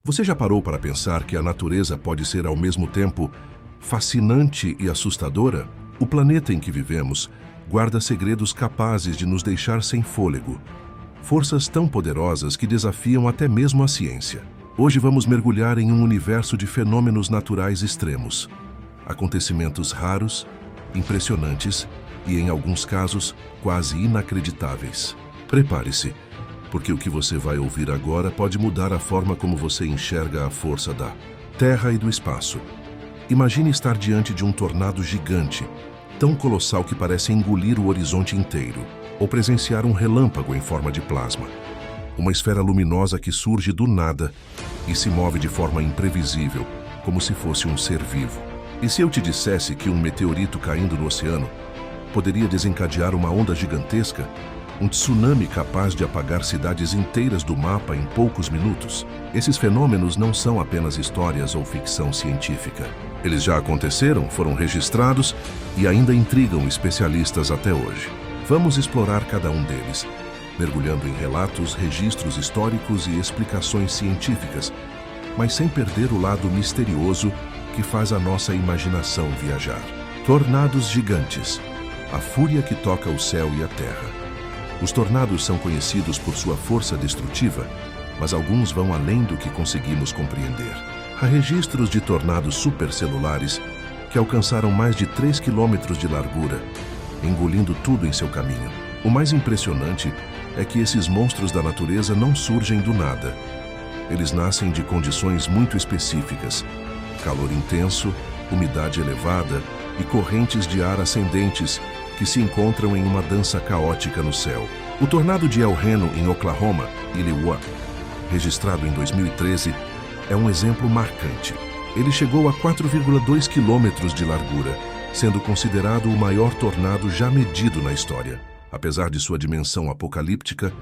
Você já parou para pensar que a natureza pode ser ao mesmo tempo fascinante e assustadora? O planeta em que vivemos guarda segredos capazes de nos deixar sem fôlego. Forças tão poderosas que desafiam até mesmo a ciência. Hoje vamos mergulhar em um universo de fenômenos naturais extremos. Acontecimentos raros, impressionantes e, em alguns casos, quase inacreditáveis. Prepare-se, porque o que você vai ouvir agora pode mudar a forma como você enxerga a força da Terra e do espaço. Imagine estar diante de um tornado gigante, tão colossal que parece engolir o horizonte inteiro, ou presenciar um relâmpago em forma de plasma. Uma esfera luminosa que surge do nada e se move de forma imprevisível, como se fosse um ser vivo. E se eu te dissesse que um meteorito caindo no oceano poderia desencadear uma onda gigantesca, um tsunami capaz de apagar cidades inteiras do mapa em poucos minutos? Esses fenômenos não são apenas histórias ou ficção científica. Eles já aconteceram, foram registrados e ainda intrigam especialistas até hoje. Vamos explorar cada um deles, mergulhando em relatos, registros históricos e explicações científicas, mas sem perder o lado misterioso que faz a nossa imaginação viajar. Tornados gigantes, a fúria que toca o céu e a terra. Os tornados são conhecidos por sua força destrutiva, mas alguns vão além do que conseguimos compreender. Há registros de tornados supercelulares que alcançaram mais de 3 quilômetros de largura, engolindo tudo em seu caminho. O mais impressionante é que esses monstros da natureza não surgem do nada. Eles nascem de condições muito específicas: calor intenso, umidade elevada e correntes de ar ascendentes que se encontram em uma dança caótica no céu. O tornado de El Reno, em Oklahoma, Iowa, registrado em 2013, é um exemplo marcante. Ele chegou a 4,2 quilômetros de largura, sendo considerado o maior tornado já medido na história. Apesar de sua dimensão apocalíptica,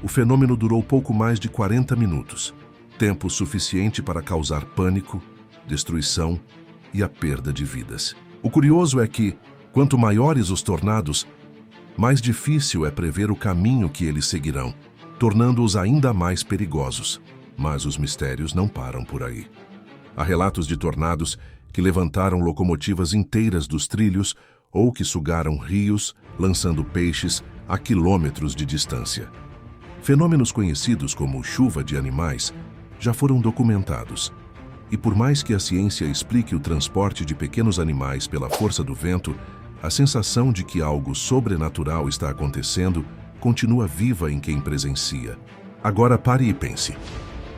o fenômeno durou pouco mais de 40 minutos, tempo suficiente para causar pânico, destruição e a perda de vidas. O curioso é que, quanto maiores os tornados, mais difícil é prever o caminho que eles seguirão, tornando-os ainda mais perigosos. Mas os mistérios não param por aí. Há relatos de tornados que levantaram locomotivas inteiras dos trilhos ou que sugaram rios, lançando peixes a quilômetros de distância. Fenômenos conhecidos como chuva de animais já foram documentados. E por mais que a ciência explique o transporte de pequenos animais pela força do vento, a sensação de que algo sobrenatural está acontecendo continua viva em quem presencia. Agora pare e pense.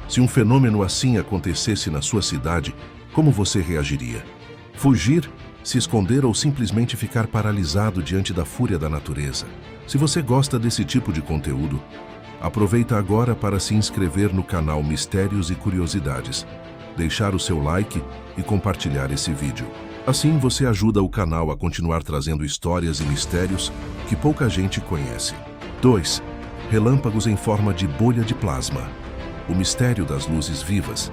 Se um fenômeno assim acontecesse na sua cidade, como você reagiria? Fugir, se esconder ou simplesmente ficar paralisado diante da fúria da natureza? Se você gosta desse tipo de conteúdo, aproveita agora para se inscrever no canal Mistérios e Curiosidades, deixar o seu like e compartilhar esse vídeo. Assim você ajuda o canal a continuar trazendo histórias e mistérios que pouca gente conhece. 2. Relâmpagos em forma de bolha de plasma. O mistério das luzes vivas.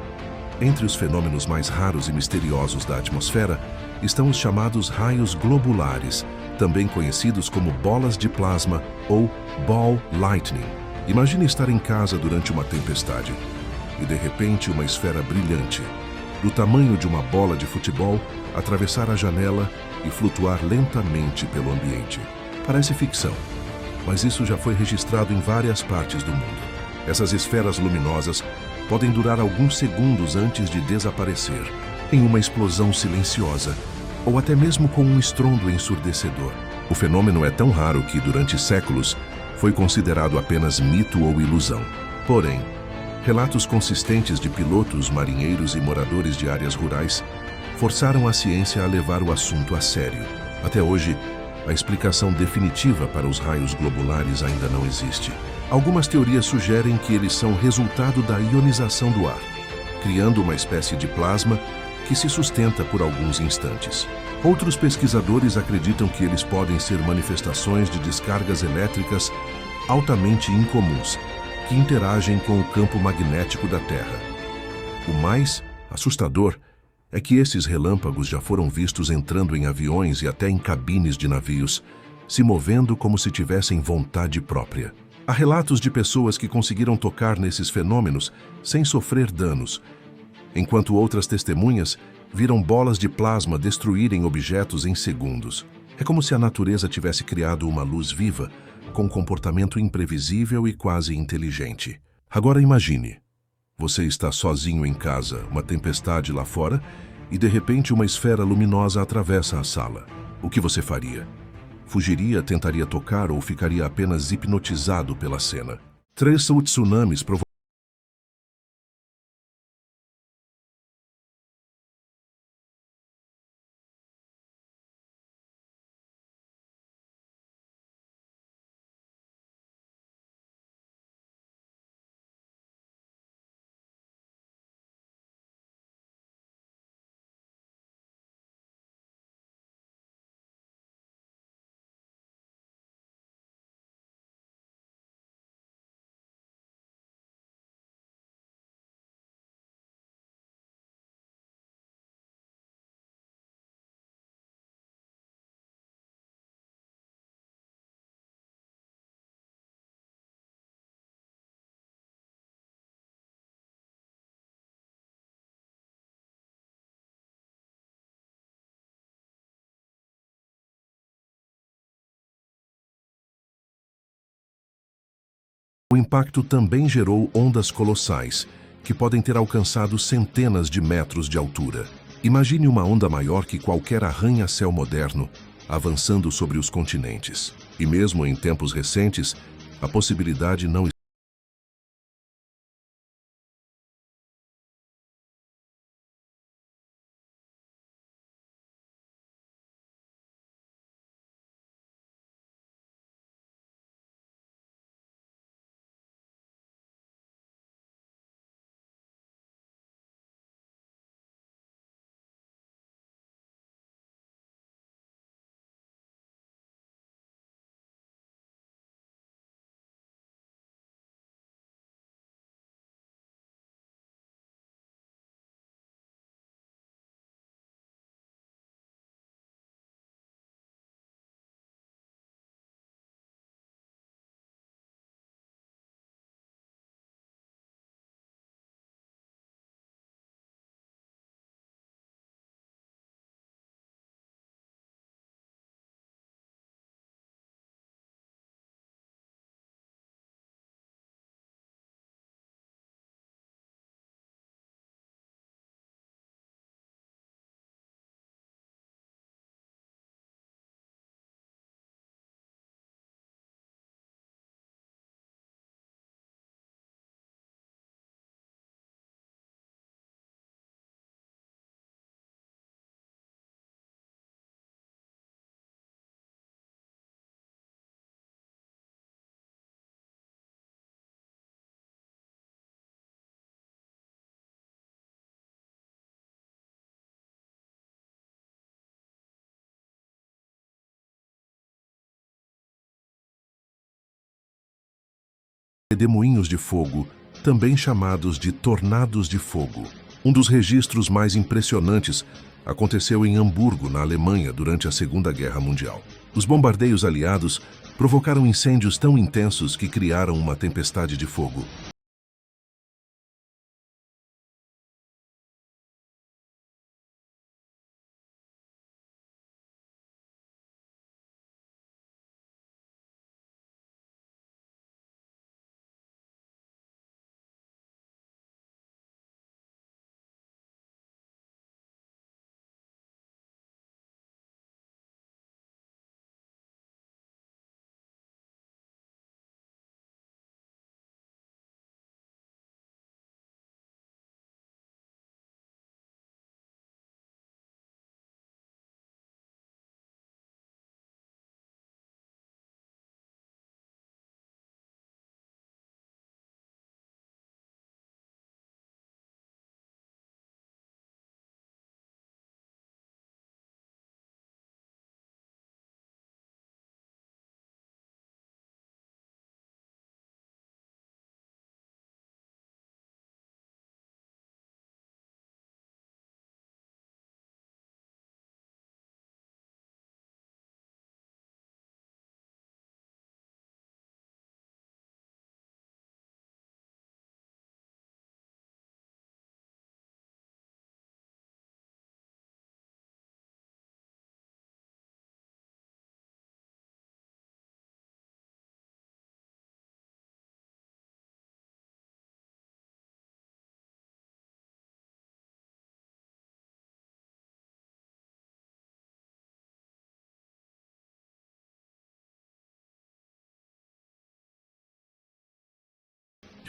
Entre os fenômenos mais raros e misteriosos da atmosfera estão os chamados raios globulares, também conhecidos como bolas de plasma ou ball lightning. Imagine estar em casa durante uma tempestade e, de repente, uma esfera brilhante, do tamanho de uma bola de futebol, atravessar a janela e flutuar lentamente pelo ambiente. Parece ficção, mas isso já foi registrado em várias partes do mundo. Essas esferas luminosas podem durar alguns segundos antes de desaparecer, em uma explosão silenciosa, ou até mesmo com um estrondo ensurdecedor. O fenômeno é tão raro que, durante séculos, foi considerado apenas mito ou ilusão. Porém, relatos consistentes de pilotos, marinheiros e moradores de áreas rurais forçaram a ciência a levar o assunto a sério. Até hoje, a explicação definitiva para os raios globulares ainda não existe. Algumas teorias sugerem que eles são resultado da ionização do ar, criando uma espécie de plasma que se sustenta por alguns instantes. Outros pesquisadores acreditam que eles podem ser manifestações de descargas elétricas altamente incomuns, que interagem com o campo magnético da Terra. O mais assustador é que esses relâmpagos já foram vistos entrando em aviões e até em cabines de navios, se movendo como se tivessem vontade própria. Há relatos de pessoas que conseguiram tocar nesses fenômenos sem sofrer danos, enquanto outras testemunhas viram bolas de plasma destruírem objetos em segundos. É como se a natureza tivesse criado uma luz viva, com um comportamento imprevisível e quase inteligente. Agora imagine, você está sozinho em casa, uma tempestade lá fora, e de repente uma esfera luminosa atravessa a sala. O que você faria? Fugiria, tentaria tocar ou ficaria apenas hipnotizado pela cena? 3 tsunamis provocaram. O impacto também gerou ondas colossais, que podem ter alcançado centenas de metros de altura. Imagine uma onda maior que qualquer arranha-céu moderno, avançando sobre os continentes. E mesmo em tempos recentes, a possibilidade não. Redemoinhos de fogo, também chamados de tornados de fogo. Um dos registros mais impressionantes aconteceu em Hamburgo, na Alemanha, durante a Segunda Guerra Mundial. Os bombardeios aliados provocaram incêndios tão intensos que criaram uma tempestade de fogo.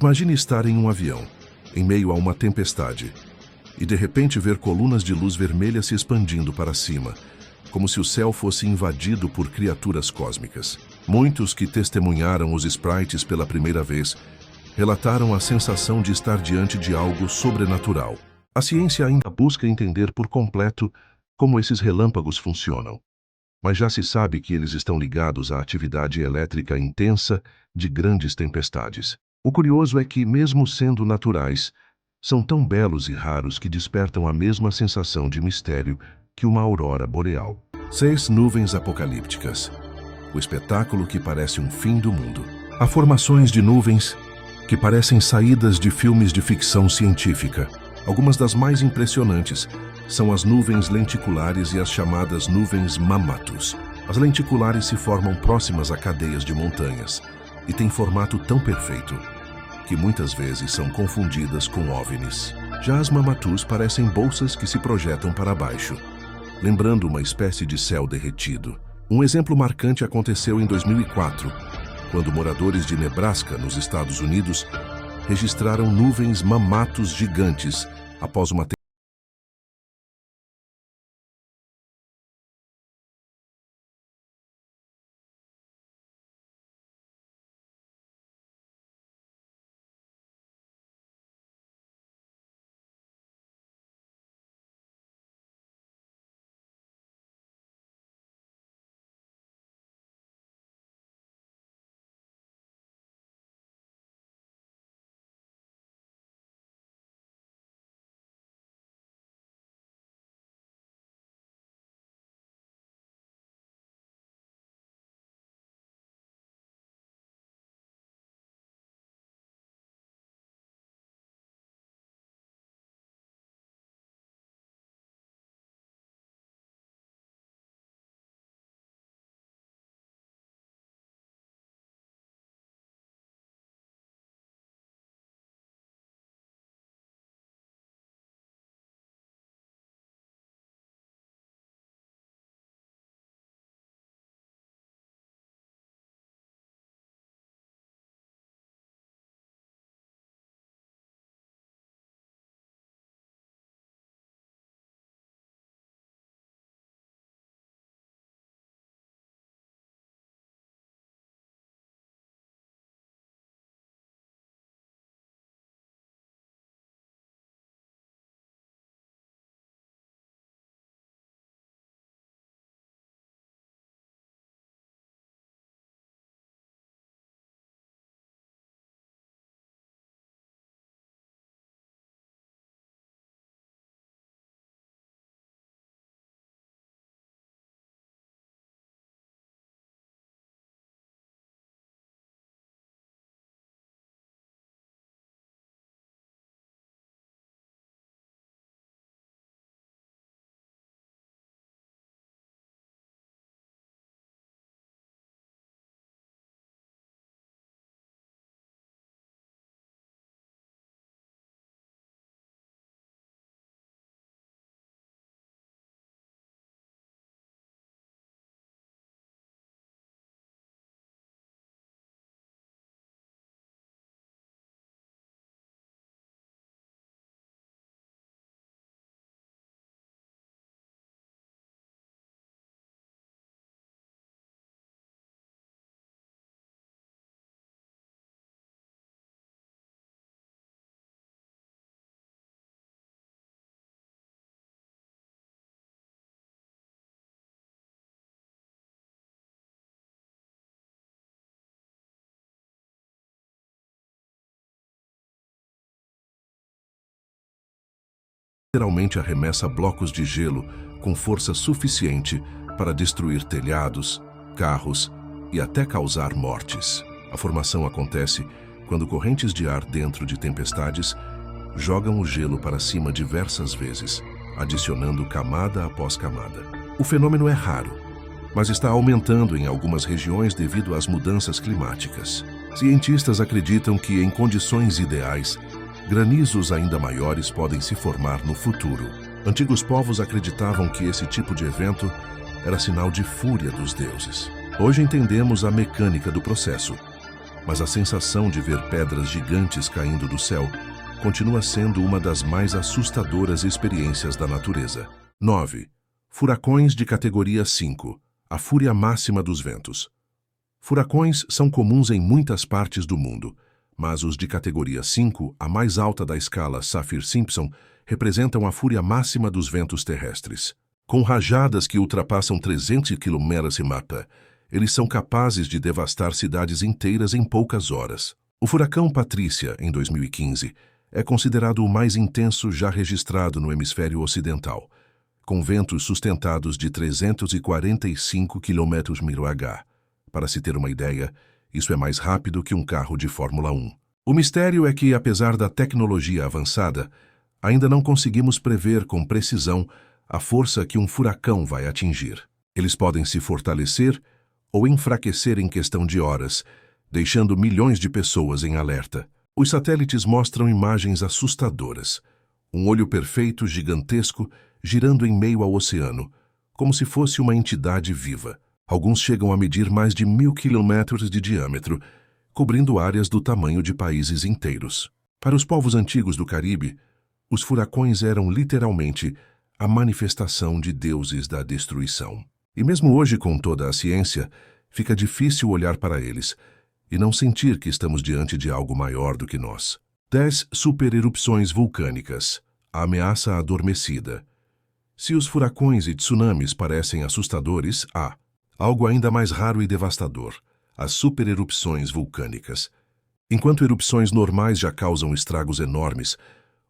Imagine estar em um avião, em meio a uma tempestade, e de repente ver colunas de luz vermelha se expandindo para cima, como se o céu fosse invadido por criaturas cósmicas. Muitos que testemunharam os sprites pela primeira vez relataram a sensação de estar diante de algo sobrenatural. A ciência ainda busca entender por completo como esses relâmpagos funcionam, mas já se sabe que eles estão ligados à atividade elétrica intensa de grandes tempestades. O curioso é que, mesmo sendo naturais, são tão belos e raros que despertam a mesma sensação de mistério que uma aurora boreal. 6 nuvens apocalípticas. O espetáculo que parece um fim do mundo. Há formações de nuvens que parecem saídas de filmes de ficção científica. Algumas das mais impressionantes são as nuvens lenticulares e as chamadas nuvens mammatus. As lenticulares se formam próximas a cadeias de montanhas e têm formato tão perfeito que muitas vezes são confundidas com OVNIs. Já as mammatus parecem bolsas que se projetam para baixo, lembrando uma espécie de céu derretido. Um exemplo marcante aconteceu em 2004, quando moradores de Nebraska, nos Estados Unidos, registraram nuvens mammatus gigantes após uma literalmente arremessa blocos de gelo com força suficiente para destruir telhados, carros e até causar mortes. A formação acontece quando correntes de ar dentro de tempestades jogam o gelo para cima diversas vezes, adicionando camada após camada. O fenômeno é raro, mas está aumentando em algumas regiões devido às mudanças climáticas. Cientistas acreditam que, em condições ideais, granizos ainda maiores podem se formar no futuro. Antigos povos acreditavam que esse tipo de evento era sinal de fúria dos deuses. Hoje entendemos a mecânica do processo. mas a sensação de ver pedras gigantes caindo do céu continua sendo uma das mais assustadoras experiências da natureza. 9. Furacões de categoria 5. A fúria máxima dos ventos. Furacões são comuns em muitas partes do mundo, mas os de categoria 5, a mais alta da escala Saffir-Simpson, representam a fúria máxima dos ventos terrestres. Com rajadas que ultrapassam 300 km/h, eles são capazes de devastar cidades inteiras em poucas horas. O furacão Patrícia, em 2015, é considerado o mais intenso já registrado no hemisfério ocidental, com ventos sustentados de 345 km/h. Para se ter uma ideia, isso é mais rápido que um carro de Fórmula 1. O mistério é que, apesar da tecnologia avançada, ainda não conseguimos prever com precisão a força que um furacão vai atingir. Eles podem se fortalecer ou enfraquecer em questão de horas, deixando milhões de pessoas em alerta. Os satélites mostram imagens assustadoras. Um olho perfeito, gigantesco, girando em meio ao oceano, como se fosse uma entidade viva. Alguns chegam a medir mais de 1.000 quilômetros de diâmetro, cobrindo áreas do tamanho de países inteiros. Para os povos antigos do Caribe, os furacões eram literalmente a manifestação de deuses da destruição. E mesmo hoje, com toda a ciência, fica difícil olhar para eles e não sentir que estamos diante de algo maior do que nós. 10 supererupções vulcânicas. A ameaça adormecida. Se os furacões e tsunamis parecem assustadores, há algo ainda mais raro e devastador: as supererupções vulcânicas. Enquanto erupções normais já causam estragos enormes,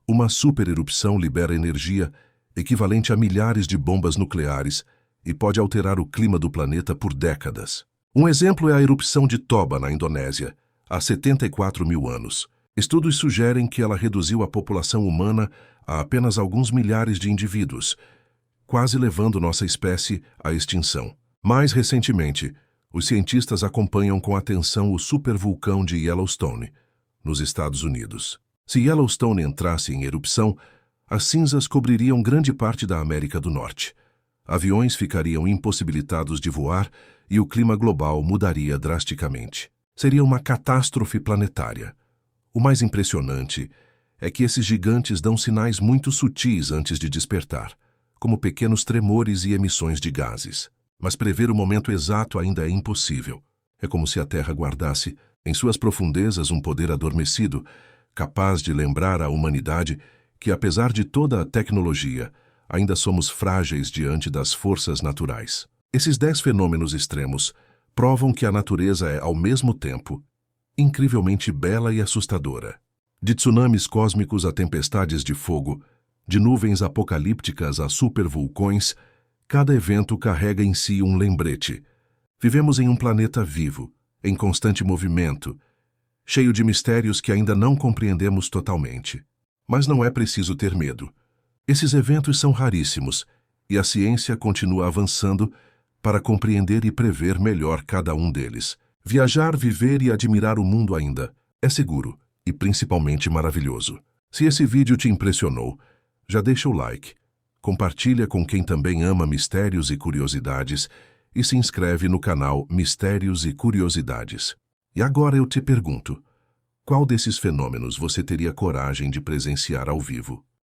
uma supererupção libera energia equivalente a milhares de bombas nucleares e pode alterar o clima do planeta por décadas. Um exemplo é a erupção de Toba, na Indonésia, há 74 mil anos. Estudos sugerem que ela reduziu a população humana a apenas alguns milhares de indivíduos, quase levando nossa espécie à extinção. Mais recentemente, os cientistas acompanham com atenção o supervulcão de Yellowstone, nos Estados Unidos. Se Yellowstone entrasse em erupção, as cinzas cobririam grande parte da América do Norte. Aviões ficariam impossibilitados de voar e o clima global mudaria drasticamente. Seria uma catástrofe planetária. O mais impressionante é que esses gigantes dão sinais muito sutis antes de despertar, como pequenos tremores e emissões de gases. Mas prever o momento exato ainda é impossível. É como se a Terra guardasse, em suas profundezas, um poder adormecido, capaz de lembrar à humanidade que, apesar de toda a tecnologia, ainda somos frágeis diante das forças naturais. Esses 10 fenômenos extremos provam que a natureza é, ao mesmo tempo, incrivelmente bela e assustadora. De tsunamis cósmicos a tempestades de fogo, de nuvens apocalípticas a supervulcões, cada evento carrega em si um lembrete. Vivemos em um planeta vivo, em constante movimento, cheio de mistérios que ainda não compreendemos totalmente. Mas não é preciso ter medo. Esses eventos são raríssimos e a ciência continua avançando para compreender e prever melhor cada um deles. Viajar, viver e admirar o mundo ainda é seguro e principalmente maravilhoso. Se esse vídeo te impressionou, já deixa o like, compartilha com quem também ama mistérios e curiosidades e se inscreve no canal Mistérios e Curiosidades. E agora eu te pergunto, qual desses fenômenos você teria coragem de presenciar ao vivo?